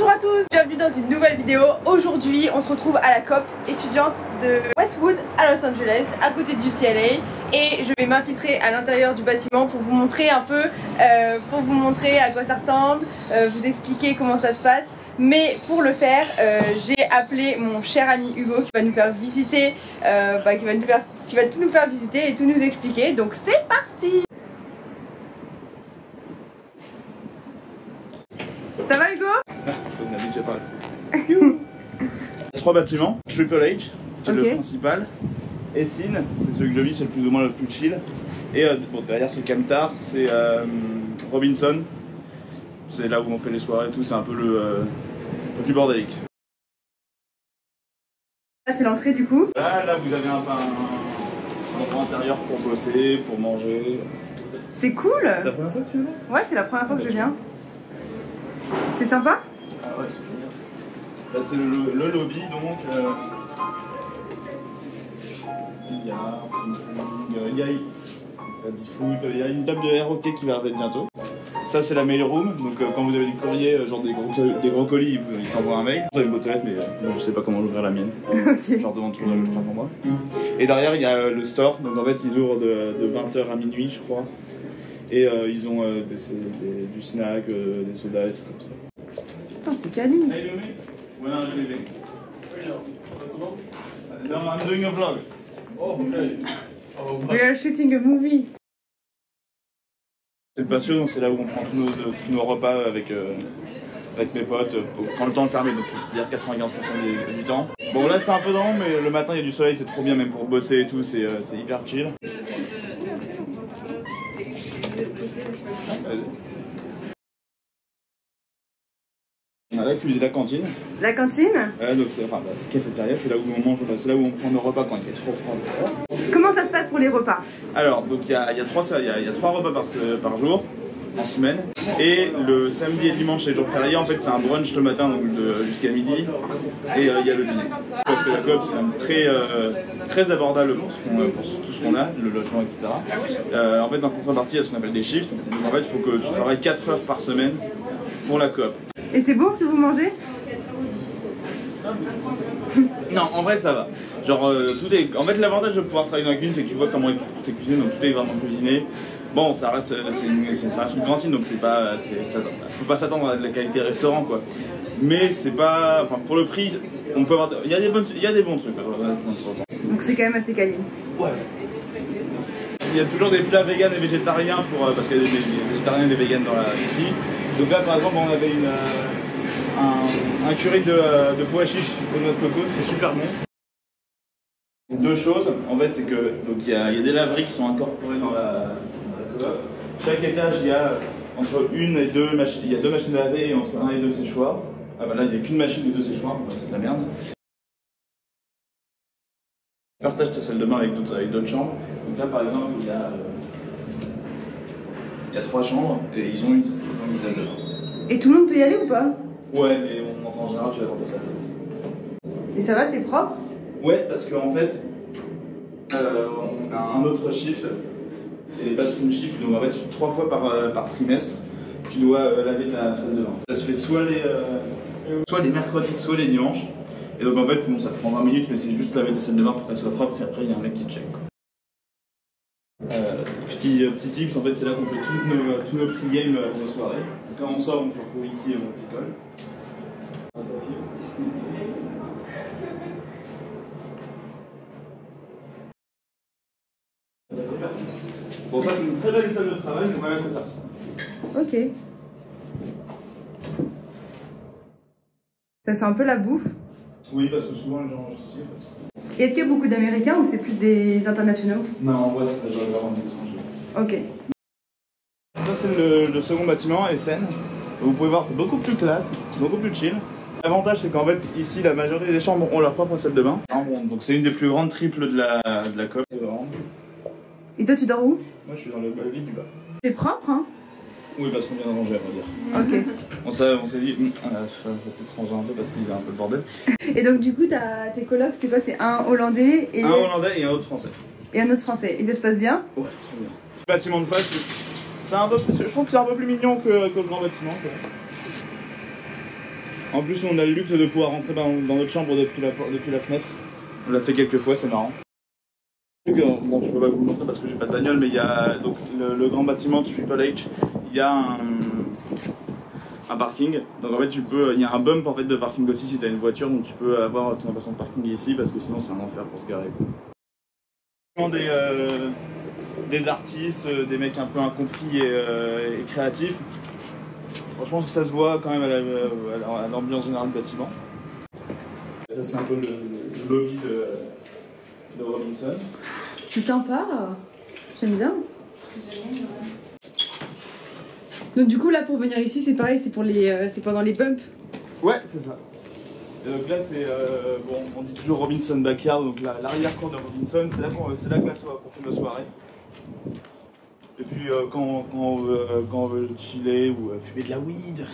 Bonjour à tous, bienvenue dans une nouvelle vidéo. Aujourd'hui on se retrouve à la COP étudiante de Westwood à Los Angeles, à côté du UCLA. Et je vais m'infiltrer à l'intérieur du bâtiment pour vous montrer un peu, à quoi ça ressemble, vous expliquer comment ça se passe. Mais pour le faire, j'ai appelé mon cher ami Hugo qui va nous faire visiter, qui va tout nous faire visiter et tout nous expliquer. Donc c'est parti! Ça va Hugo? On a déjà parlé. Trois bâtiments, Triple H, qui est le principal, et Sin, c'est celui que je vis, c'est plus ou moins le plus chill. Et bon, derrière ce Camtar, c'est Robinson, c'est là où on fait les soirées et tout, c'est un peu le plus bordélique. Là c'est l'entrée du coup. Là vous avez un endroit intérieur pour bosser, pour manger. C'est cool! C'est la première fois que tu viens? Ouais, c'est la première fois que je viens. C'est sympa? Ah ouais, c'est génial. Là c'est le lobby donc. Il y a une table de air hockey qui va arriver bientôt. Ça c'est la mail room, donc quand vous avez du courrier, genre des gros colis, ils t'envoient un mail. J'ai une boîte aux lettres mais moi je sais pas comment l'ouvrir la mienne. Okay. Genre demande toujours le frein pour moi. Et derrière il y a le store, donc en fait ils ouvrent de 20h à minuit je crois. Et ils ont du snack, des sodas et tout comme ça. Putain c'est quali. Hey Louis, when are you leaving? No, I'm doing a vlog. Oh, okay. We are shooting a movie. C'est le patio, donc c'est là où on prend tous nos repas avec mes potes, quand le temps le permet, donc c'est-à-dire 95% du temps. Bon là c'est un peu dans, mais le matin il y a du soleil, c'est trop bien même pour bosser et tout, c'est hyper chill. On a la cantine. La cantine? Donc c'est la cafétéria, c'est là où on mange, c'est là où on prend nos repas quand il fait trop froid. Comment ça se passe pour les repas? Alors, donc il y a trois repas par jour, en semaine. Et le samedi et dimanche, les jours fériés, en fait c'est un brunch le matin, donc jusqu'à midi. Et il y a le dîner. Parce que la coop c'est quand même très abordable pour tout ce qu'on a, le logement, etc. En fait, en contrepartie, il y a ce qu'on appelle des shifts. Donc en fait, il faut que tu travailles 4 heures par semaine pour la coop. Et c'est bon ce que vous mangez? Non, en vrai ça va. Genre tout est. En fait l'avantage de pouvoir travailler dans la cuisine c'est que tu vois comment tout est cuisiné, donc tout est vraiment cuisiné. Bon ça reste une cantine donc c'est pas. Faut pas s'attendre à de la qualité restaurant quoi. Mais c'est pas. Enfin pour le prix, on peut avoir. Il y a des bons trucs Donc c'est quand même assez quali. Ouais. Il y a toujours des plats véganes et végétariens parce qu'il y a des végétariens et des véganes ici. Donc là par exemple on avait un curry de pois chiches au noix de coco, c'était super bon. Deux choses, en fait c'est que donc il y a des laveries qui sont incorporées dans la coop. Chaque étage il y a entre une et deux machines, il y a deux machines à laver et entre un et deux séchoirs. Ah bah là il n'y a qu'une machine et deux séchoirs, c'est de la merde. Tu partages ta salle de bain avec d'autres chambres. Donc là par exemple il y a 3 chambres et ils ont une salle de bain. Et tout le monde peut y aller ou pas? Ouais, mais en général, tu vas dans ta salle. Et ça va, c'est propre? Ouais, parce qu'en fait, on a un autre shift, c'est les bathroom shift, donc en fait, 3 fois par trimestre, tu dois laver ta salle de bain. Ça se fait soit les mercredis, soit les dimanches. Et donc en fait, bon, ça prend 20 minutes, mais c'est juste laver ta salle de bain pour qu'elle soit propre, et après, il y a un mec qui check. Petit tips, en fait, c'est là qu'on fait tous nos pre-games de soirée. Quand on sort, on se retrouve ici au Picole. Bon, ça c'est une très belle salle de travail, mais voilà comme ça ressemble. Ok. Ça sent un peu la bouffe? Oui, parce que souvent les gens mangent ici. Et est-ce qu'il y a beaucoup d'Américains ou c'est plus des internationaux? Non, en vrai, c'est vraiment des étrangers. Ok. Ça, c'est le second bâtiment, SN. Vous pouvez voir, c'est beaucoup plus classe, beaucoup plus chill. L'avantage, c'est qu'en fait, ici, la majorité des chambres ont leur propre salle de bain. Donc, c'est une des plus grandes triples de la COP. Et toi, tu dors où? Moi, je suis dans le lit du bas. C'est propre, hein? Oui, parce qu'on vient de ranger, à vrai dire. Ok. On s'est dit, faut peut-être ranger un peu parce qu'il y a un peu de bordel. Et donc, du coup, tes colocs, c'est quoi? C'est un Hollandais et... Un Hollandais et un autre Français. Et un autre Français. Et ça se passe bien? Ouais, très bien. Le bâtiment de face, je trouve que c'est un peu plus mignon que le grand bâtiment. Quoi. En plus, on a le luxe de pouvoir rentrer dans notre chambre depuis la fenêtre. On l'a fait quelques fois, c'est marrant. Bon, je peux pas vous le montrer parce que j'ai pas de bagnole, mais il y a donc le grand bâtiment Triple H. Il y a un parking. Donc en fait, il y a un bump en fait de parking aussi si tu as une voiture, donc tu peux avoir ton impression de parking ici parce que sinon c'est un enfer pour se garer. Des artistes, des mecs un peu incompris et créatifs. Franchement, ça se voit quand même à l'ambiance générale du bâtiment. Ça, c'est un peu le lobby de Robinson. C'est sympa, j'aime bien. Donc du coup là pour venir ici c'est pareil, c'est pendant les bumps. Ouais, c'est ça. Et donc là c'est bon, on dit toujours Robinson Backyard, donc l'arrière-cour de Robinson, c'est là qu'on fait nos soirées. Et puis quand on veut chiller ou fumer de la weed.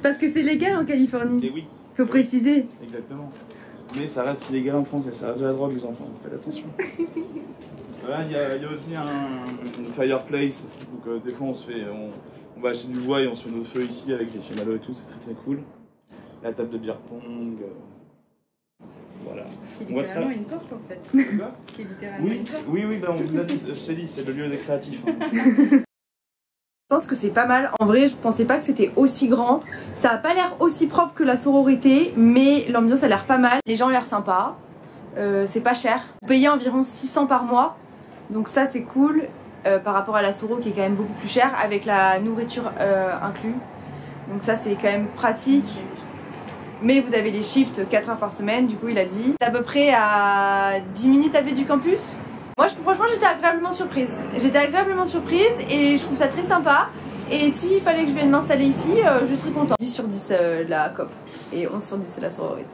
Parce que c'est légal en Californie. Et oui. Faut préciser. Exactement. Mais ça reste illégal en France et ça reste de la drogue les enfants, faites attention. Voilà, il y a aussi une fireplace, donc des fois on va acheter du bois et on se fait nos feux ici avec des chamallows et tout, c'est très très cool. La table de beer pong, voilà. Qui est littéralement une porte en fait. Quoi ? Qui est littéralement une porte. Oui, bah on vous a dit, je t'ai dit, c'est le lieu des créatifs. Hein. Je pense que c'est pas mal. En vrai, je pensais pas que c'était aussi grand. Ça a pas l'air aussi propre que la sororité, mais l'ambiance a l'air pas mal. Les gens ont l'air sympas. C'est pas cher. Vous payez environ 600 par mois. Donc ça, c'est cool par rapport à la soro qui est quand même beaucoup plus chère avec la nourriture inclus. Donc ça, c'est quand même pratique. Mais vous avez les shifts 4 heures par semaine, du coup, il a dit. C'est à peu près à 10 minutes à pied du campus. Moi, franchement, j'étais agréablement surprise. J'étais agréablement surprise et je trouve ça très sympa. Et s'il fallait que je vienne m'installer ici, je serais contente. 10 sur 10 la COP et 11 sur 10 la sororité.